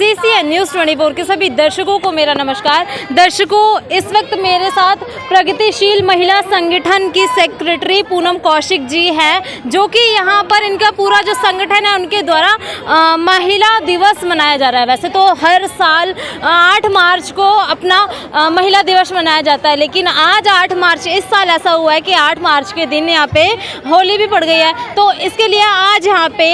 CCN news 24 के सभी दर्शकों को मेरा नमस्कार। दर्शकों, इस वक्त मेरे साथ प्रगतिशील महिला संगठन की सेक्रेटरी पूनम कौशिक जी हैं, जो कि यहाँ पर इनका पूरा जो संगठन है उनके द्वारा महिला दिवस मनाया जा रहा है। वैसे तो हर साल 8 मार्च को अपना महिला दिवस मनाया जाता है, लेकिन आज 8 मार्च इस साल ऐसा हुआ है कि 8 मार्च के दिन यहाँ पे होली भी पड़ गई है। तो इसके लिए आज यहाँ पे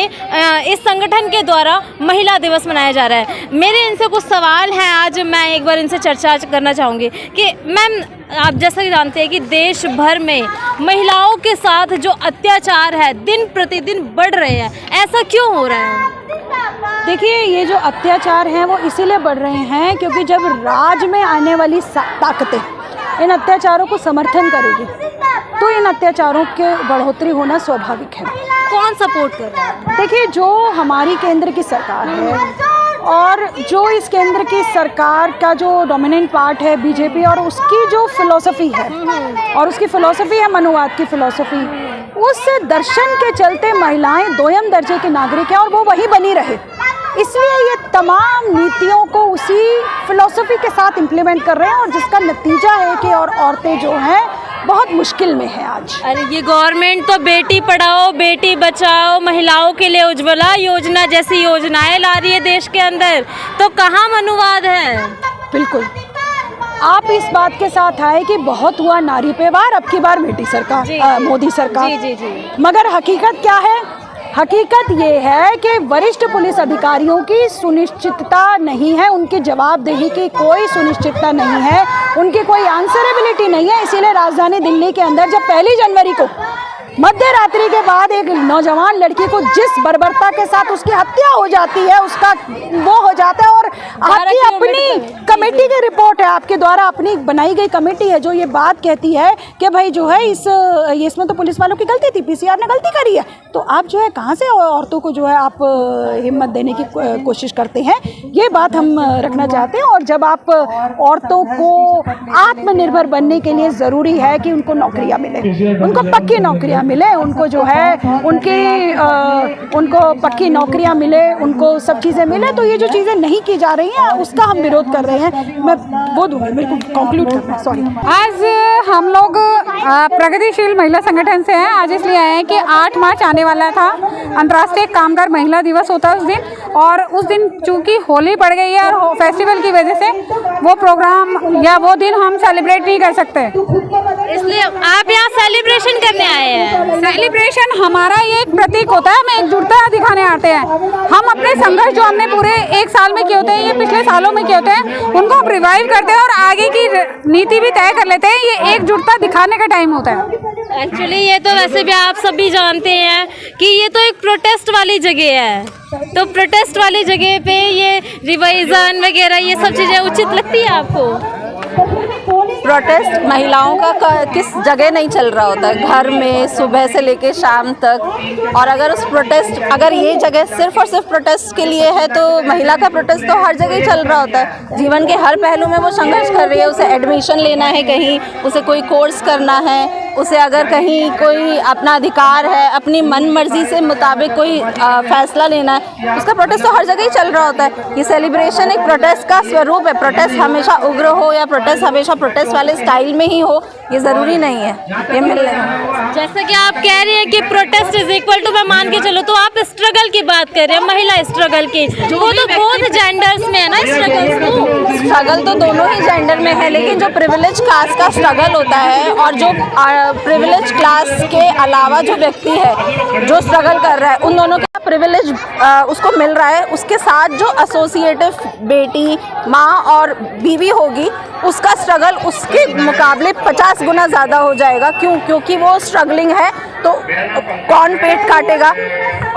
इस संगठन के द्वारा महिला दिवस मनाया जा रहा है। मेरे इनसे कुछ सवाल हैं, आज मैं एक बार इनसे चर्चा करना चाहूँगी कि मैम, आप जैसा कि जानते हैं कि देश भर में महिलाओं के साथ जो अत्याचार है दिन प्रतिदिन बढ़ रहे हैं, ऐसा क्यों हो रहा है? देखिए, ये जो अत्याचार हैं वो इसीलिए बढ़ रहे हैं क्योंकि जब राज में आने वाली ताकतें इन अत्याचारों को समर्थन करेगी तो इन अत्याचारों के बढ़ोतरी होना स्वाभाविक है। कौन सपोर्ट कर रहा है? देखिए, जो हमारी केंद्र की सरकार है और जो इस केंद्र की सरकार का जो डोमिनेंट पार्ट है बीजेपी, और उसकी जो फिलॉसफी है और उसकी फिलॉसफी है मनुवाद की फिलॉसफी, उस दर्शन के चलते महिलाएं दोयम दर्जे के नागरिक हैं और वो वही बनी रहे। इसलिए ये तमाम नीतियों को उसी फिलॉसफी के साथ इम्प्लीमेंट कर रहे हैं और जिसका नतीजा है कि और औरतें जो हैं बहुत मुश्किल में है आज। अरे, ये गवर्नमेंट तो बेटी पढ़ाओ बेटी बचाओ, महिलाओं के लिए उज्ज्वला योजना जैसी योजनाएं ला रही है देश के अंदर, तो कहाँ मनुवाद है? बिल्कुल, आप इस बात के साथ आए कि बहुत हुआ नारी पे वार, अब की बार बेटी सरकार, मोदी सरकार। जी। मगर हकीकत क्या है? हकीकत ये है कि वरिष्ठ पुलिस अधिकारियों की सुनिश्चितता नहीं है, उनकी जवाबदेही की कोई सुनिश्चितता नहीं है, उनकी कोई आंसरेबिलिटी नहीं है। इसीलिए राजधानी दिल्ली के अंदर जब 1 जनवरी को मध्य रात्रि के बाद एक नौजवान लड़की को जिस बर्बरता के साथ उसकी हत्या हो जाती है, उसका वो हो जाता है, और आपकी अपनी कमेटी की रिपोर्ट है, आपके द्वारा अपनी बनाई गई कमेटी है जो ये बात कहती है कि भाई जो है इसमें तो पुलिस वालों की गलती थी, PCR ने गलती करी है। तो आप जो है कहाँ से औरतों को जो है आप हिम्मत देने की कोशिश करते हैं, ये बात हम रखना चाहते हैं। और जब आप औरतों को आत्मनिर्भर बनने के लिए ज़रूरी है कि उनको नौकरियाँ मिले, उनको पक्की नौकरियाँ मिले, उनको जो है उनको पक्की नौकरियां मिले, उनको सब चीज़ें मिले, तो ये जो चीज़ें नहीं की जा रही हैं उसका हम विरोध कर रहे हैं। मैं वो दूंगी, मेरे को कंक्लूड करना है, सॉरी। आज हम लोग प्रगतिशील महिला संगठन से हैं। आज इसलिए आए हैं कि 8 मार्च आने वाला था, अंतर्राष्ट्रीय कामगार महिला दिवस होता है उस दिन, और उस दिन चूँकि होली पड़ गई है और फेस्टिवल की वजह से वो प्रोग्राम या वो दिन हम सेलिब्रेट नहीं कर सकते, इसलिए आप यहाँ सेलिब्रेशन करने आए हैं। सेलिब्रेशन हमारा ये एक प्रतीक होता है, हम एकजुटता दिखाने आते हैं। हम अपने संघर्ष जो हमने पूरे 1 साल में किए होते हैं, ये पिछले सालों में किए होते हैं, उनको हम रिवाइव करते हैं और आगे की नीति भी तय कर लेते हैं। ये एकजुटता दिखाने का टाइम होता है। एक्चुअली ये तो वैसे भी आप सभी जानते हैं कि ये तो एक प्रोटेस्ट वाली जगह है, तो प्रोटेस्ट वाली जगह पे ये रिवाइजन वगैरह ये सब चीज़ें उचित लगती है आपको? प्रोटेस्ट महिलाओं का किस जगह नहीं चल रहा होता है, घर में सुबह से लेके शाम तक। और अगर ये जगह सिर्फ और सिर्फ प्रोटेस्ट के लिए है तो महिला का प्रोटेस्ट तो हर जगह चल रहा होता है। जीवन के हर पहलू में वो संघर्ष कर रही है, उसे एडमिशन लेना है कहीं, उसे कोई कोर्स करना है, उसे अगर कहीं कोई अपना अधिकार है, अपनी मन मर्जी से मुताबिक कोई फैसला लेना है, उसका प्रोटेस्ट तो हर जगह ही चल रहा होता है। ये सेलिब्रेशन एक प्रोटेस्ट का स्वरूप है। प्रोटेस्ट हमेशा उग्र हो या प्रोटेस्ट हमेशा प्रोटेस्ट वाले स्टाइल में ही हो, ये ज़रूरी नहीं है। ये मिल रहा है, जैसा कि आप कह रही हैं कि प्रोटेस्ट इज इक्वल टू, मैं मान के चलो, तो आप स्ट्रगल की बात कर रहे हैं, महिला स्ट्रगल की, वो तो बहुत जेंडर्स में है ना स्ट्रगल तो दोनों ही जेंडर में है, लेकिन जो प्रिविलेज क्लास का स्ट्रगल होता है और जो प्रिविलेज क्लास के अलावा जो व्यक्ति है जो स्ट्रगल कर रहा है, उन दोनों का प्रिविलेज उसको मिल रहा है, उसके साथ जो एसोसिएटिव बेटी, माँ और बीवी होगी, उसका स्ट्रगल उसके मुकाबले 50 गुना ज़्यादा हो जाएगा। क्योंकि वो स्ट्रगलिंग है। तो कौन पेट काटेगा?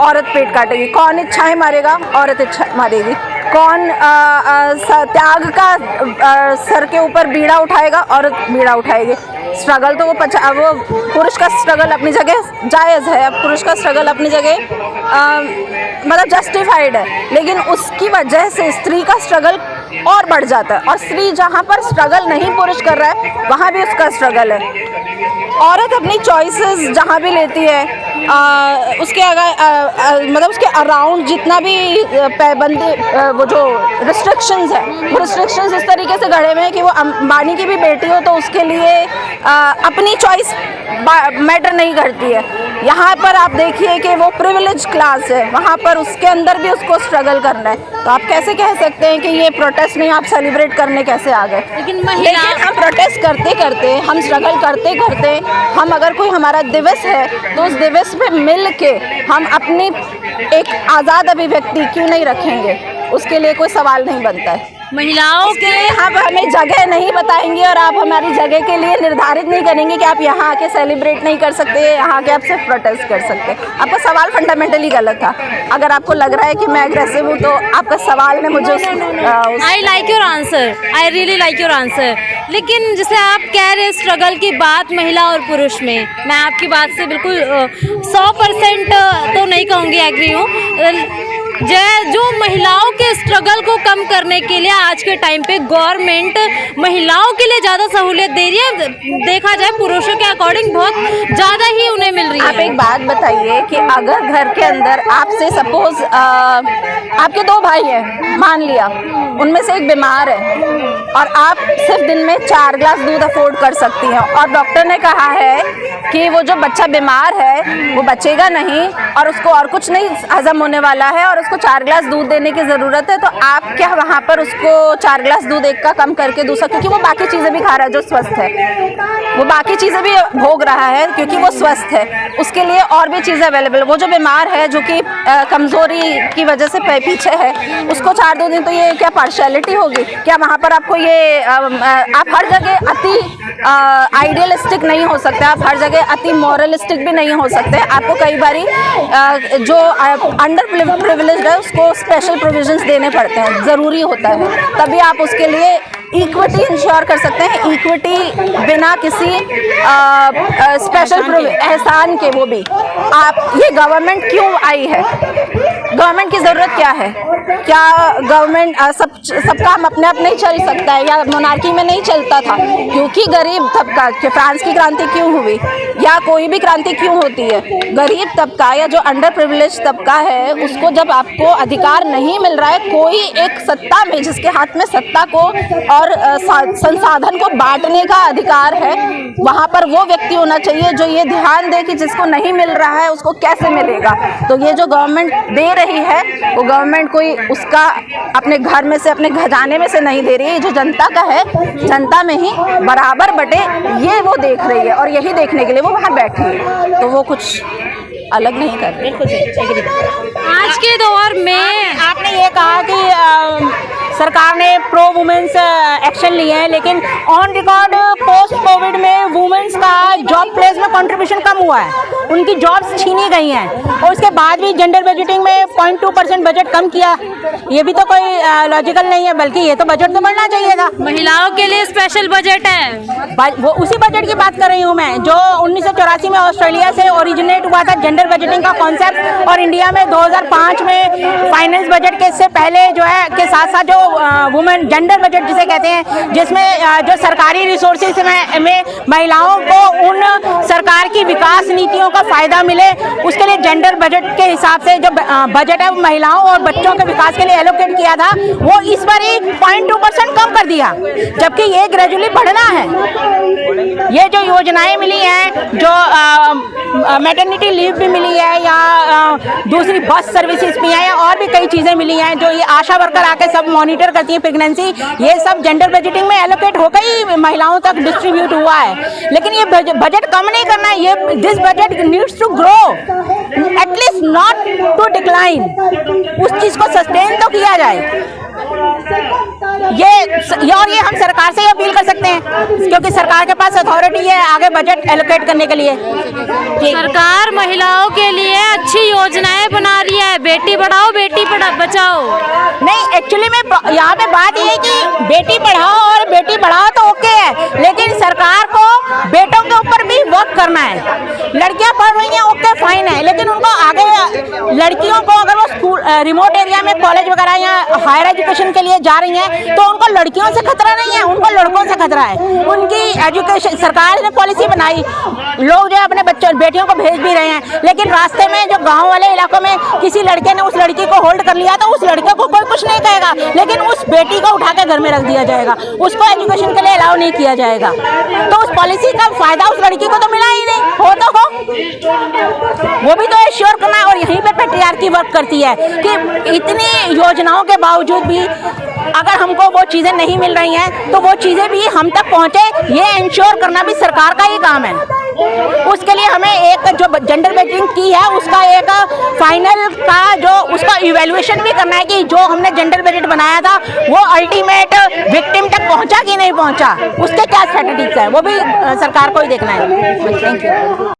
औरत पेट काटेगी। कौन इच्छाएं मारेगा? औरत इच्छा मारेगी। कौन त्याग का सर के ऊपर बीड़ा उठाएगा? औरत बीड़ा उठाएगी। स्ट्रगल तो वो पुरुष का स्ट्रगल अपनी जगह जायज़ है, अब पुरुष का स्ट्रगल अपनी जगह मतलब जस्टिफाइड है, लेकिन उसकी वजह से स्त्री का स्ट्रगल और बढ़ जाता है। और स्त्री जहाँ पर स्ट्रगल नहीं पुरुष कर रहा है, वहाँ भी उसका स्ट्रगल है। औरत अपनी चॉइसेस जहाँ भी लेती है, उसके मतलब उसके अराउंड जितना भी पाबंदी वो जो रिस्ट्रिक्शंस है, वो रिस्ट्रिक्शंस इस तरीके से गढ़े हुए हैं कि वो अंबानी की भी बेटी हो तो उसके लिए अपनी चॉइस मैटर नहीं करती है। यहाँ पर आप देखिए कि वो प्रिविलेज क्लास है, वहाँ पर उसके अंदर भी उसको स्ट्रगल करना है। तो आप कैसे कह सकते हैं कि ये प्रोटेस्ट नहीं, आप सेलिब्रेट करने कैसे आ गए? लेकिन हम प्रोटेस्ट करते करते, हम स्ट्रगल करते करते, हम अगर कोई हमारा दिवस है तो उस दिवस पे मिल के हम अपनी एक आज़ाद अभिव्यक्ति क्यों नहीं रखेंगे? उसके लिए कोई सवाल नहीं बनता है। महिलाओं के लिए आप हमें जगह नहीं बताएंगे और आप हमारी जगह के लिए निर्धारित नहीं करेंगे कि आप यहाँ आके सेलिब्रेट नहीं कर सकते, यहाँ आके आप सिर्फ प्रोटेस्ट कर सकते। आपका सवाल फंडामेंटली गलत था। अगर आपको लग रहा है कि मैं एग्रेसिव हूँ तो आपका सवाल ने मुझे I like your answer, I really like your answer. लेकिन जैसे आप कह रहे हैं स्ट्रगल की बात महिला और पुरुष में, मैं आपकी बात से बिल्कुल 100% तो नहीं कहूँगी एग्री हूँ। जो महिलाओं के स्ट्रगल को कम करने के लिए आज के टाइम पे गवर्नमेंट महिलाओं के लिए ज़्यादा सहूलियत दे रही है। देखा जाए पुरुषों के अकॉर्डिंग बहुत ज़्यादा ही उन्हें मिल रही है। आप एक बात बताइए कि अगर घर के अंदर आपसे सपोज आपके 2 भाई हैं, मान लिया उनमें से एक बीमार है और आप सिर्फ दिन में 4 ग्लास दूध अफोर्ड कर सकती हैं और डॉक्टर ने कहा है कि वो जो बच्चा बीमार है वो बचेगा नहीं और उसको और कुछ नहीं हजम होने वाला है और उसको 4 ग्लास दूध देने की ज़रूरत है, तो आप क्या वहाँ पर उसको 4 ग्लास दूध एक का कम करके दूसरा, क्योंकि वो बाकी चीज़ें भी खा रहा है जो स्वस्थ है, वो बाकी चीज़ें भी भोग रहा है क्योंकि वो स्वस्थ है, उसके लिए और भी चीज़ें अवेलेबल। वो जो बीमार है जो कि कमज़ोरी की वजह से पीछे है, उसको 4 दूध दें तो ये क्या पार्शियलिटी होगी? क्या वहाँ पर आपको ये आप हर जगह अति आइडियलिस्टिक नहीं हो सकते, आप हर जगह अति मॉरलिस्टिक भी नहीं हो सकते। आपको कई बारी जो अंडर प्रिविलेज्ड है उसको स्पेशल प्रोविजंस देने पड़ते हैं, ज़रूरी होता है, तभी आप उसके लिए इक्विटी इंश्योर कर सकते हैं। इक्विटी बिना किसी स्पेशल एहसान के, वो भी आप ये गवर्नमेंट क्यों आई है? गवर्नमेंट की ज़रूरत क्या है? क्या गवर्नमेंट सब काम अपने आप नहीं चल सकता है या मोनार्की में नहीं चलता था? क्योंकि गरीब तबका, कि फ्रांस की क्रांति क्यों हुई या कोई भी क्रांति क्यों होती है? गरीब तबका या जो अंडर प्रिविलेज तबका है उसको जब आपको अधिकार नहीं मिल रहा है, कोई एक सत्ता में जिसके हाथ में सत्ता को और संसाधन को बांटने का अधिकार है, वहाँ पर वो व्यक्ति होना चाहिए जो ये ध्यान दे कि जिसको नहीं मिल रहा है उसको कैसे मिलेगा। तो ये जो गवर्नमेंट दे रही है वो गवर्नमेंट कोई उसका अपने घर में से, अपने खजाने में से नहीं दे रही है, जो जनता का है जनता में ही बराबर बटे, ये वो देख रही है और यही देखने के लिए वो वहाँ बैठी है। तो वो कुछ अलग नहीं कर रही। आज के दौर में आपने ये कहा कि सरकार ने प्रो वुमेन्स एक्शन लिए हैं, लेकिन ऑन रिकॉर्ड पोस्ट कोविड में वुमेन्स का जॉब प्लेसमेंट कंट्रीब्यूशन कम हुआ है, उनकी जॉब्स छीनी गई हैं और उसके बाद भी जेंडर बजटिंग में 0.2% बजट कम किया। ये भी तो कोई लॉजिकल नहीं है, बल्कि ये तो बजट तो बढ़ना चाहिए था। महिलाओं के लिए स्पेशल बजट है, वो उसी बजट की बात कर रही हूँ मैं, जो 1984 में ऑस्ट्रेलिया से ओरिजिनेट हुआ था जेंडर बजटिंग का कॉन्सेप्ट, और इंडिया में 2005 में फाइनेंस बजट के इससे पहले जो है के साथ साथ जो वुमेन जेंडर बजट जिसे कहते हैं, जिसमें जो सरकारी रिसोर्सेज में महिलाओं को उन सरकार की विकास नीतियों का फायदा मिले, उसके लिए जेंडर बजट के हिसाब से जो बजट है वो महिलाओं और बच्चों के विकास के लिए एलोकेट किया था, वो इस बार ही 0.2% कम कर दिया, जबकि ये ग्रेजुअली बढ़ना है। ये जो योजनाएं मिली हैं, जो मैटरनिटी लीव भी मिली है या दूसरी बस सर्विसेज भी हैं और भी कई चीज़ें मिली हैं, जो ये आशा वर्कर आके सब मॉनिटर करती है प्रेगनेंसी, ये सब जेंडर बजटिंग में एलोकेट होकर ही महिलाओं तक डिस्ट्रीब्यूट हुआ है। लेकिन ये बजट कम नहीं करना है, ये this budget needs to grow at least not to decline, उस चीज़ को सस्टेन तो किया जाए। ये हम सरकार से अपील कर सकते हैं, क्योंकि सरकार के पास अथॉरिटी है आगे बजट एलोकेट करने के लिए। सरकार महिलाओं के लिए अच्छी योजनाएं बना रही है, बेटी बढ़ाओ बेटी बचाओ। नहीं, एक्चुअली में यहाँ पे बात ये है कि बेटी पढ़ाओ और बेटी बढ़ाओ तो ओके है, लेकिन सरकार को बेटों के ऊपर भी वर्क करना है। लड़कियां पढ़ रही हैं, ओके फाइन है, लेकिन उनको आगे लड़कियों को अगर वो स्कूल रिमोट एरिया में कॉलेज वगैरह या हायर एजुकेशन के लिए जा रही हैं तो उनको लड़कियों से खतरा नहीं है, उनको लड़कों से खतरा है। उनकी एजुकेशन सरकार ने पॉलिसी बनाई, लोग जो अपने बच्चों बेटियों को भेज भी रहे हैं, लेकिन रास्ते में जो गाँव वाले इलाकों में किसी लड़के ने उस लड़की को होल्ड कर लिया तो उस लड़के को कोई कुछ नहीं कहेगा, लेकिन उस बेटी को उठा के घर में रख दिया जाएगा, उसको एजुकेशन के लिए अलाउ नहीं किया जाएगा। तो उस पॉलिसी का फायदा उस लड़की को तो मिला ही नहीं, हो तो हो, वो भी तो एश्योर करना है। और यहीं पे पैट्रियार्की वर्क करती है कि इतनी योजनाओं के बावजूद भी अगर हमको वो चीज़ें नहीं मिल रही हैं तो वो चीज़ें भी हम तक पहुँचे, ये इंश्योर करना भी सरकार का ही काम है। उसके लिए हमें एक जो जेंडर बेटिंग की है उसका एक फाइनल का जो उसका इवैल्यूएशन भी करना है कि जो हमने जेंडर बेटिंग बनाया था वो अल्टीमेट विक्टिम तक पहुंचा कि नहीं पहुंचा, उसके क्या स्ट्रेटजीज है वो भी सरकार को ही देखना है। Thank you.